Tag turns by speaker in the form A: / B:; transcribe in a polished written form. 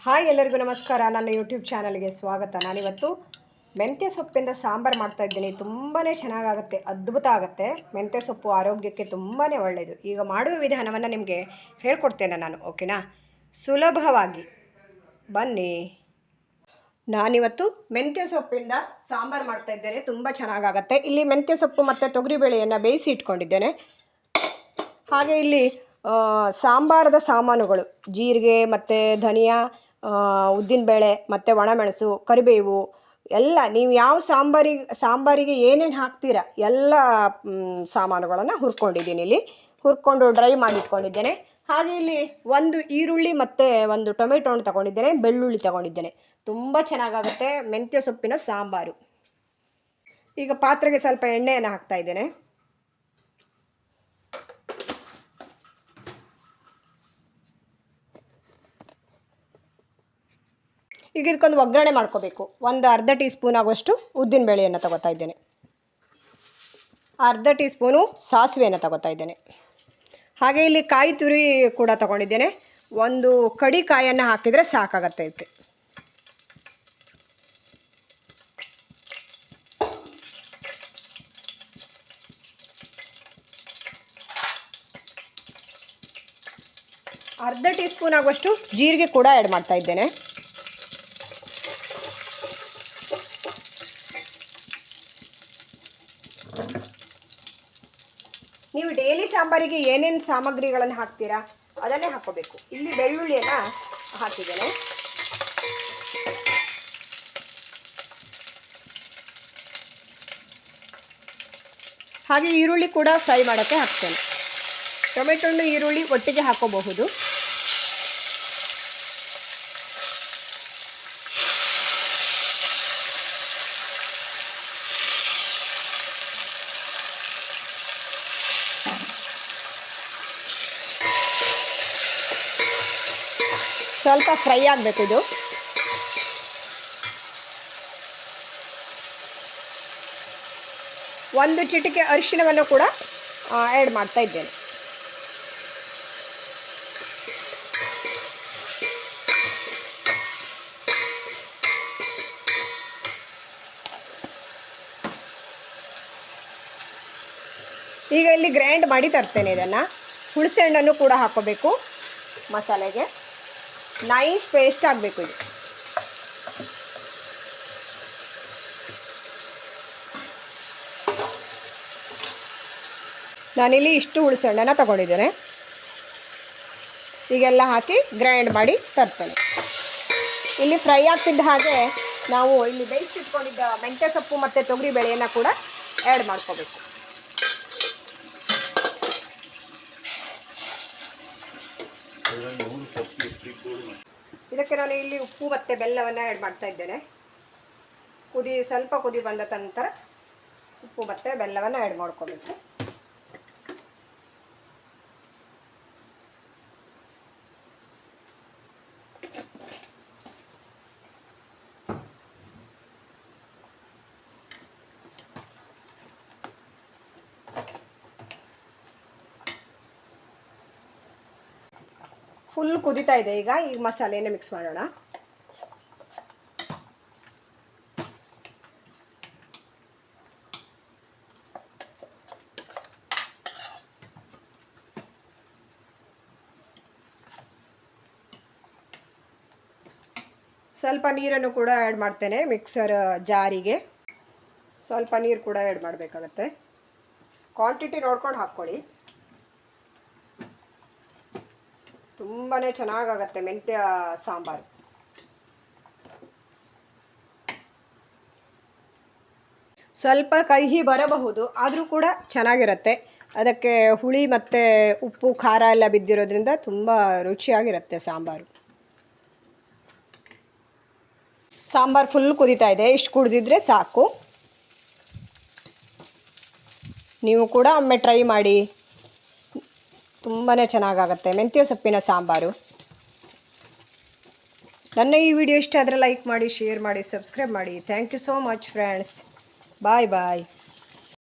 A: Hi ಎಲ್ಲರಿಗೂ ನಮಸ್ಕಾರ. ನನ್ನ ಯೂಟ್ಯೂಬ್ ಚಾನಲ್ಗೆ ಸ್ವಾಗತ. ನಾನಿವತ್ತು ಮೆಂತ್ಯ ಸೊಪ್ಪಿಂದ ಸಾಂಬಾರು ಮಾಡ್ತಾ ಇದ್ದೀನಿ. ತುಂಬಾ ಚೆನ್ನಾಗಾಗುತ್ತೆ, ಅದ್ಭುತ ಆಗುತ್ತೆ. ಮೆಂತ್ಯ ಸೊಪ್ಪು ಆರೋಗ್ಯಕ್ಕೆ ತುಂಬಾ ಒಳ್ಳೆಯದು. ಈಗ ಮಾಡುವ ವಿಧಾನವನ್ನು ನಿಮಗೆ ಹೇಳ್ಕೊಡ್ತೇನೆ ನಾನು, ಓಕೆನಾ? ಸುಲಭವಾಗಿ ಬನ್ನಿ. ನಾನಿವತ್ತು ಮೆಂತ್ಯ ಸೊಪ್ಪಿಂದ ಸಾಂಬಾರು ಮಾಡ್ತಾ ಇದ್ದೇನೆ. ತುಂಬ ಚೆನ್ನಾಗಾಗುತ್ತೆ. ಇಲ್ಲಿ ಮೆಂತ್ಯ ಸೊಪ್ಪು ಮತ್ತು ತೊಗರಿಬೇಳೆಯನ್ನು ಬೇಯಿಸಿ ಇಟ್ಕೊಂಡಿದ್ದೇನೆ. ಹಾಗೆ ಇಲ್ಲಿ ಸಾಂಬಾರದ ಸಾಮಾನುಗಳು ಜೀರಿಗೆ ಮತ್ತು ಧನಿಯಾ, ಉದ್ದಿನಬೇಳೆ ಮತ್ತು ಒಣಮೆಣಸು, ಕರಿಬೇವು ಎಲ್ಲ ನೀವು ಯಾವ ಸಾಂಬಾರಿಗೆ ಏನೇನು ಹಾಕ್ತೀರಾ ಎಲ್ಲ ಸಾಮಾನುಗಳನ್ನು ಹುರ್ಕೊಂಡಿದ್ದೀನಿ. ಇಲ್ಲಿ ಹುರ್ಕೊಂಡು ಡ್ರೈ ಮಾಡಿಟ್ಕೊಂಡಿದ್ದೇನೆ. ಹಾಗೆ ಇಲ್ಲಿ ಒಂದು ಈರುಳ್ಳಿ ಮತ್ತು ಒಂದು ಟೊಮೆಟೊನ ತಗೊಂಡಿದ್ದೇನೆ, ಬೆಳ್ಳುಳ್ಳಿ ತಗೊಂಡಿದ್ದೇನೆ. ತುಂಬ ಚೆನ್ನಾಗಾಗುತ್ತೆ ಮೆಂತ್ಯ ಸೊಪ್ಪಿನ ಸಾಂಬಾರು. ಈಗ ಪಾತ್ರೆಗೆ ಸ್ವಲ್ಪ ಎಣ್ಣೆಯನ್ನು ಹಾಕ್ತಾ ಇದ್ದೇನೆ. ಈಗ ಇದಕ್ಕೊಂದು ಒಗ್ಗರಣೆ ಮಾಡ್ಕೋಬೇಕು. ಒಂದು ಅರ್ಧ ಟೀ ಸ್ಪೂನ್ ಆಗುವಷ್ಟು ಉದ್ದಿನಬೇಳೆಯನ್ನು ತಗೋತಾ ಇದ್ದೇನೆ. ಅರ್ಧ ಟೀ ಸ್ಪೂನು ಸಾಸಿವೆಯನ್ನು ತಗೋತಾ ಇದ್ದೇನೆ. ಹಾಗೆ ಇಲ್ಲಿ ಕಾಯಿ ತುರಿ ಕೂಡ ತಗೊಂಡಿದ್ದೇನೆ. ಒಂದು ಕಡಿ ಕಾಯನ್ನು ಹಾಕಿದರೆ ಸಾಕಾಗತ್ತೆ ಇದಕ್ಕೆ. ಅರ್ಧ ಟೀ ಸ್ಪೂನ್ ಆಗುವಷ್ಟು ಜೀರಿಗೆ ಕೂಡ ಆ್ಯಡ್ ಮಾಡ್ತಾ ಇದ್ದೇನೆ. ನೀವು ಡೈಲಿ ಸಾಂಬಾರಿಗೆ ಏನೇನು ಸಾಮಗ್ರಿಗಳನ್ನು ಹಾಕ್ತೀರಾ ಅದನ್ನೇ ಹಾಕ್ಕೋಬೇಕು. ಇಲ್ಲಿ ಬೆಳ್ಳುಳ್ಳಿಯನ್ನು ಹಾಕಿದ್ದೇನೆ. ಹಾಗೆ ಈರುಳ್ಳಿ ಕೂಡ ಫ್ರೈ ಮಾಡೋಕ್ಕೆ ಹಾಕ್ತೇನೆ. ಟೊಮೆಟೊಣ್ಣು ಈರುಳ್ಳಿ ಒಟ್ಟಿಗೆ ಹಾಕೋಬಹುದು. ಸ್ವಲ್ಪ ಫ್ರೈ ಆಗಬೇಕು ಇದು. ಒಂದು ಚಿಟಿಕೆ ಅರಿಶಿಣವನ್ನು ಕೂಡ ಆ್ಯಡ್ ಮಾಡ್ತಾ ಇದ್ದೇನೆ. ಈಗ ಇಲ್ಲಿ ಗ್ರೈಂಡ್ ಮಾಡಿ ತರ್ತೇನೆ ಇದನ್ನು. ಹುಣಸೆ ಹಣ್ಣನ್ನು ಕೂಡ ಹಾಕ್ಕೋಬೇಕು ಮಸಾಲೆಗೆ. ನೈಸ್ ಪೇಸ್ಟ್ ಆಗಬೇಕು ಇದು. ನಾನಿಲ್ಲಿ ಇಷ್ಟು ಹುಣಸೆ ಹಣ್ಣನ್ನು ತಗೊಂಡಿದ್ದೇನೆ. ಈಗೆಲ್ಲ ಹಾಕಿ ಗ್ರೈಂಡ್ ಮಾಡಿ ತರ್ತೇನೆ. ಇಲ್ಲಿ ಫ್ರೈ ಆಗ್ತಿದ್ದ ಹಾಗೆ ನಾವು ಇಲ್ಲಿ ಬೇಯಿಸಿಟ್ಕೊಂಡಿದ್ದ ಮೆಂತ್ಯ ಸೊಪ್ಪು ಮತ್ತು ತೊಗರಿ ಬೇಳೆಯನ್ನು ಕೂಡ ಆ್ಯಡ್ ಮಾಡ್ಕೋಬೇಕು. ಇದಕ್ಕೆ ನಾನು ಇಲ್ಲಿ ಉಪ್ಪು ಮತ್ತು ಬೆಲ್ಲವನ್ನು ಆ್ಯಡ್ ಮಾಡ್ತಾ ಇದ್ದೇನೆ. ಸ್ವಲ್ಪ ಕುದಿ ಬಂದ ನಂತರ ಉಪ್ಪು ಮತ್ತು ಬೆಲ್ಲವನ್ನು ಆ್ಯಡ್ ಮಾಡ್ಕೋಬೇಕು. ಫುಲ್ ಕುದಿತಾ ಇದೆ. ಈಗ ಮಸಾಲೆಯನ್ನು ಮಿಕ್ಸ್ ಮಾಡೋಣ. ಸ್ವಲ್ಪ ನೀರನ್ನು ಕೂಡ ಆ್ಯಡ್ ಮಾಡ್ತೇನೆ ಮಿಕ್ಸರ್ ಜಾರಿಗೆ. ಸ್ವಲ್ಪ ನೀರು ಕೂಡ ಆ್ಯಡ್ ಮಾಡಬೇಕಾಗತ್ತೆ. ಕ್ವಾಂಟಿಟಿ ನೋಡ್ಕೊಂಡು ಹಾಕ್ಕೊಳ್ಳಿ. ತುಂಬಾ ಚೆನ್ನಾಗಾಗತ್ತೆ ಮೆಂತ್ಯ ಸಾಂಬಾರು. ಸ್ವಲ್ಪ ಕಹಿ ಬರಬಹುದು, ಆದರೂ ಕೂಡ ಚೆನ್ನಾಗಿರುತ್ತೆ. ಅದಕ್ಕೆ ಹುಳಿ ಮತ್ತು ಉಪ್ಪು ಖಾರ ಎಲ್ಲ ಬಿದ್ದಿರೋದ್ರಿಂದ ತುಂಬ ರುಚಿಯಾಗಿರುತ್ತೆ ಸಾಂಬಾರು. ಸಾಂಬಾರು ಫುಲ್ ಕುದೀತಾ ಇದೆ. ಇಷ್ಟು ಕುದಿದ್ರೆ ಸಾಕು. ನೀವು ಕೂಡ ಒಮ್ಮೆ ಟ್ರೈ ಮಾಡಿ. ತುಂಬಾ ಚೆನ್ನಾಗಾಗುತ್ತೆ ಮೆಂತ್ಯ ಸೊಪ್ಪಿನ ಸಾಂಬಾರು. ನನ್ನ ಈ ವಿಡಿಯೋ ಇಷ್ಟ ಆದರೆ ಲೈಕ್ ಮಾಡಿ, ಶೇರ್ ಮಾಡಿ, ಸಬ್ಸ್ಕ್ರೈಬ್ ಮಾಡಿ. Thank you so much friends. Bye bye.